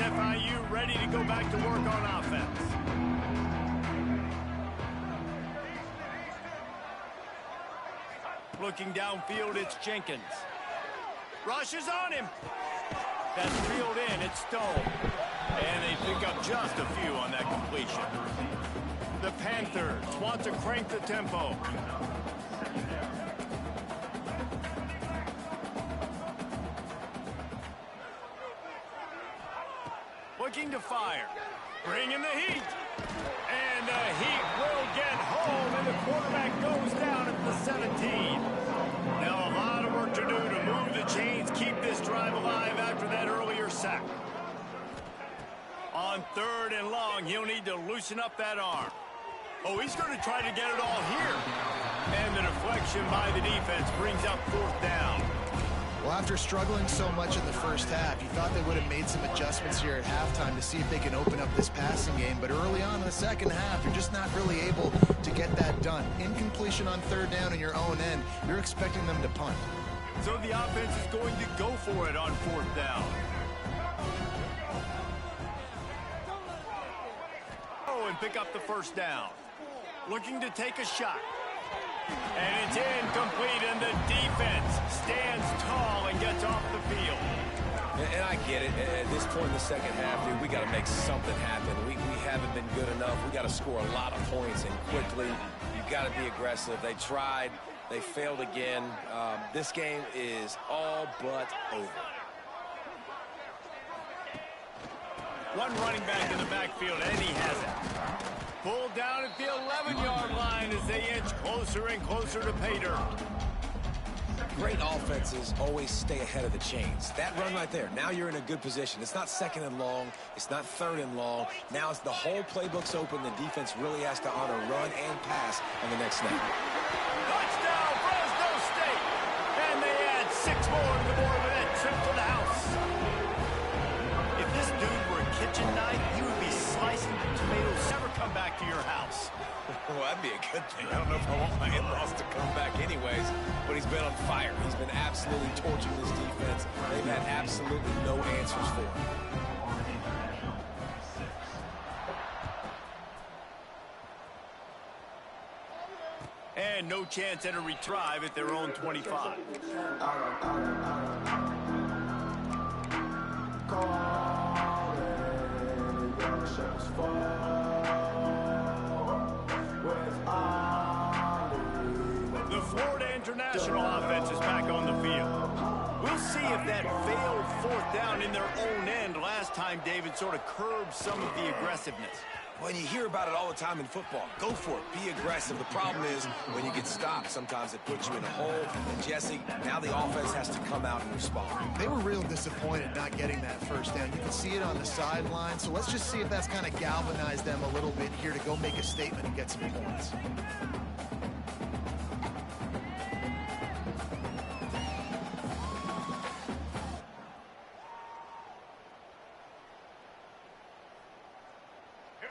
FIU ready to go back to work on offense. Looking downfield, it's Jenkins. Rushes on him. That's reeled in, it's Stone. And they pick up just a few on that completion. The Panthers want to crank the tempo. Looking to fire. Bringing the heat. And the heat will get home, and the quarterback goes down at the 17. Now a lot of work to do to move the chains, keep this drive alive after that earlier sack. On 3rd and long, he'll need to loosen up that arm. Oh, he's going to try to get it all here. And the deflection by the defense brings up 4th down. Well, after struggling so much in the first half, you thought they would have made some adjustments here at halftime to see if they can open up this passing game. But early on in the second half, you're just not really able to get that done. Incompletion on 3rd down in your own end, you're expecting them to punt. So the offense is going to go for it on 4th down. Oh, and pick up the 1st down. Looking to take a shot. And it's incomplete, and the defense stands tall and gets off the field. And I get it. At this point in the second half, dude, we got to make something happen. We haven't been good enough. We got to score a lot of points, and quickly. You got to be aggressive. They tried. They failed again. This game is all but over. One running back in the backfield, and he has it. Pulled down at the 11-yard line as they inch closer and closer to pay dirt. Great offenses always stay ahead of the chains. That run right there, now you're in a good position. It's not 2nd and long. It's not 3rd and long. Now it's the whole playbook's open. The defense really has to honor run and pass on the next snap. Touchdown, Fresno State! And they add 6 more to the board with that trip to the house. If this dude were a kitchen knife, he would be slicing tomatoes. Never come back to your house. Well, that'd be a good thing. I don't know if I want my in-laws to come back anyways, but he's been on fire. He's been absolutely torching this defense. They've had absolutely no answers for him. And no chance at a retrieve at their own 25. The Florida International offense is back on the field. We'll see if that failed 4th down in their own end last time, David, sort of curbed some of the aggressiveness. Well, you hear about it all the time in football. Go for it. Be aggressive. The problem is when you get stopped, sometimes it puts you in a hole. And, Jesse, now the offense has to come out and respond. They were real disappointed not getting that 1st down. You can see it on the sideline. So let's just see if that's kind of galvanized them a little bit here to go make a statement and get some points.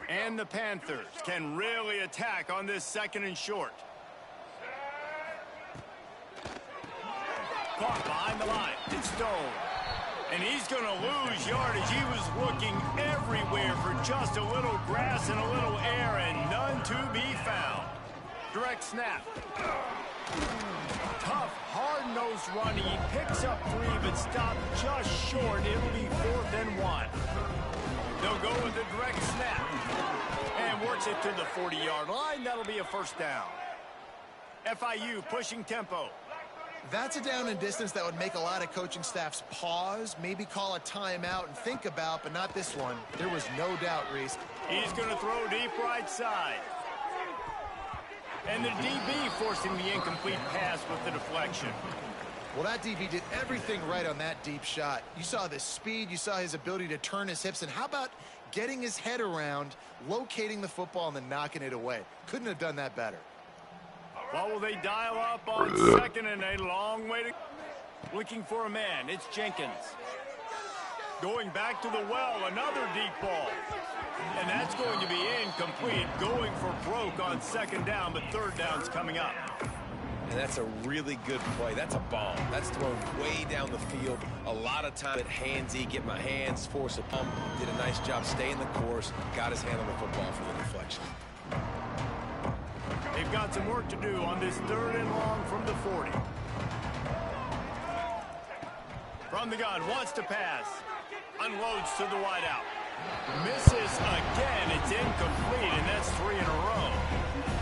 And the Panthers can really attack on this 2nd and short. Caught behind the line. It's Stone. And he's going to lose yardage. He was looking everywhere for just a little grass and a little air, and none to be found. Direct snap. Tough, hard-nosed run. He picks up 3, but stopped just short. It'll be 4th and 1. They'll go with the direct snap. And works it to the 40-yard line. That'll be a 1st down. FIU pushing tempo. That's a down and distance that would make a lot of coaching staffs pause, maybe call a timeout and think about, but not this one. There was no doubt, Reese. He's going to throw deep right side. And the DB forcing the incomplete pass with the deflection. Well, that DB did everything right on that deep shot. You saw the speed, you saw his ability to turn his hips, and how about getting his head around, locating the football, and then knocking it away? Couldn't have done that better. Well, will they dial up on 2nd and a long way to... Looking for a man, it's Jenkins. Going back to the well, another deep ball. And that's going to be incomplete. Going for broke on 2nd down, but 3rd down's coming up. And that's a really good play. That's a bomb. That's thrown way down the field. A lot of time at handsy, get my hands, force a pump. Did a nice job staying the course. Got his hand on the football for the deflection. They've got some work to do on this 3rd and long from the 40. From the gun, wants to pass. Unloads to the wideout. Misses again. It's incomplete, and that's 3 in a row.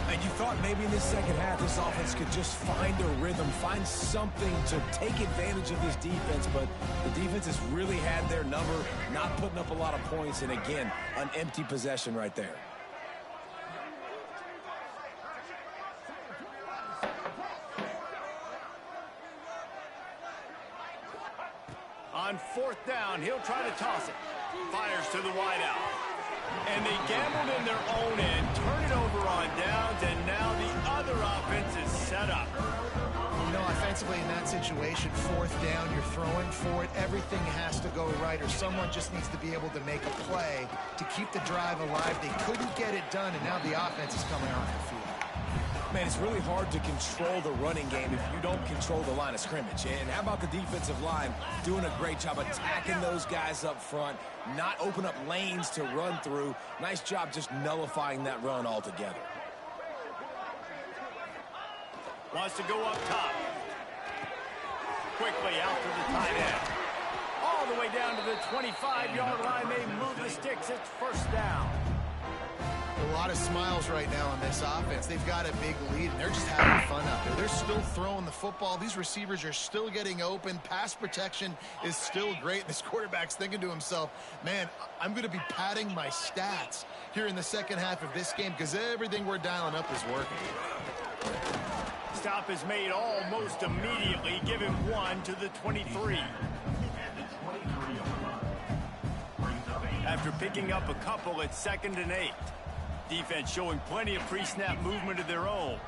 And you thought maybe in this second half this offense could just find a rhythm, find something to take advantage of this defense, but the defense has really had their number, not putting up a lot of points, and again, an empty possession right there. On 4th down, he'll try to toss it. Fires to the wideout. And they gambled in their own end, turn it over on downs, and now the other offense is set up. You know, offensively in that situation, 4th down, you're throwing for it. Everything has to go right, or someone just needs to be able to make a play to keep the drive alive. They couldn't get it done, and now the offense is coming off the field. Man, it's really hard to control the running game if you don't control the line of scrimmage. And how about the defensive line doing a great job attacking those guys up front, not open up lanes to run through. Nice job just nullifying that run altogether. Wants to go up top. Quickly out to the tight end. All the way down to the 25-yard line. They move the sticks. It's 1st down. A lot of smiles right now on this offense. They've got a big lead, and they're just having fun out there. They're still throwing the football. These receivers are still getting open. Pass protection is still great. This quarterback's thinking to himself, man, I'm going to be padding my stats here in the second half of this game because everything we're dialing up is working. Stop is made almost immediately. Give him 1 to the 23. After picking up a couple, it's 2nd and 8. Defense showing plenty of pre-snap movement of their own.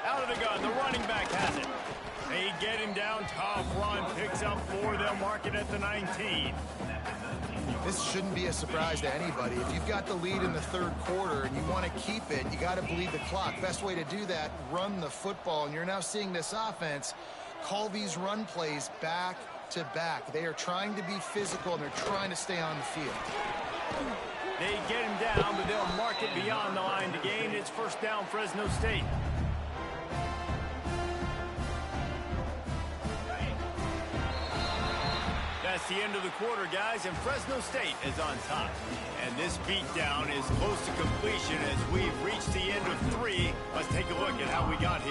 Out of the gun, the running back has it. They get him down, tough run, picks up 4, they'll mark it at the 19. This shouldn't be a surprise to anybody. If you've got the lead in the 3rd quarter and you want to keep it, you got to bleed the clock. Best way to do that, run the football. And you're now seeing this offense call these run plays back to back. They are trying to be physical, and they're trying to stay on the field. They get him down, but they'll mark it beyond the line to gain. It's 1st down, Fresno State. That's the end of the quarter, guys, and Fresno State is on top. And this beatdown is close to completion as we've reached